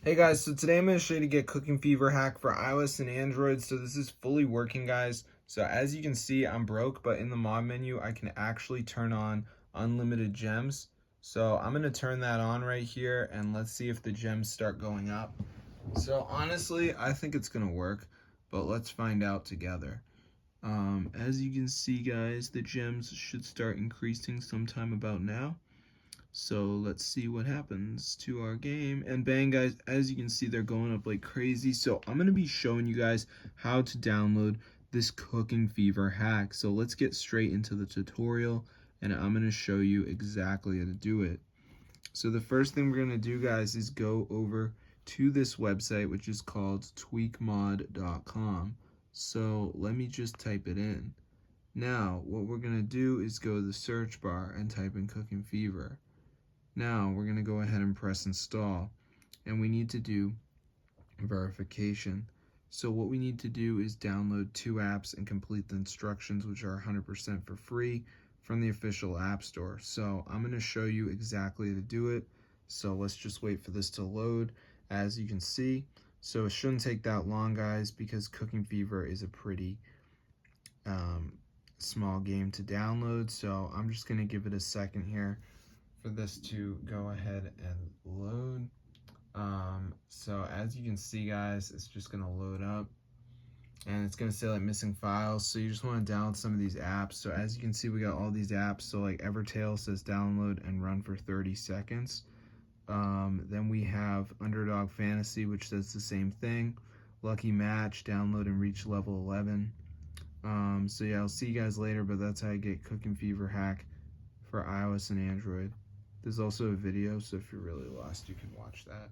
Hey guys, so today I'm going to show you to get Cooking Fever hack for iOS and Android. So this is fully working, guys. So as you can see, I'm broke, but in the mod menu, I can actually turn on unlimited gems. So I'm going to turn that on right here, and let's see if the gems start going up. So honestly, I think it's going to work, but let's find out together. As you can see, guys, the gems should start increasing sometime about now. So let's see what happens to our game. And bang, guys, as you can see, they're going up like crazy. So I'm going to be showing you guys how to download this Cooking Fever hack. So let's get straight into the tutorial, and I'm going to show you exactly how to do it. So the first thing we're going to do, guys, is go over to this website, which is called tweakmod.com. So let me just type it in. Now, what we're going to do is go to the search bar and type in Cooking Fever. Now we're going to go ahead and press install, and we need to do verification. So what we need to do is download 2 apps and complete the instructions, which are 100% for free from the official app store. So I'm going to show you exactly how to do it. So let's just wait for this to load. As you can see, so it shouldn't take that long, guys, because Cooking Fever is a pretty small game to download. So I'm just going to give it a second here for this to go ahead and load. So as you can see, guys, it's just gonna load up, and it's gonna say like missing files. So you just want to download some of these apps. So as you can see, we got all these apps. So like Evertail says download and run for 30 seconds. Then we have Underdog Fantasy, which does the same thing. Lucky Match, download and reach level 11. So yeah, I'll see you guys later, but that's how I get Cooking Fever hack for iOS and Android. There's also a video, so if you're really lost, you can watch that.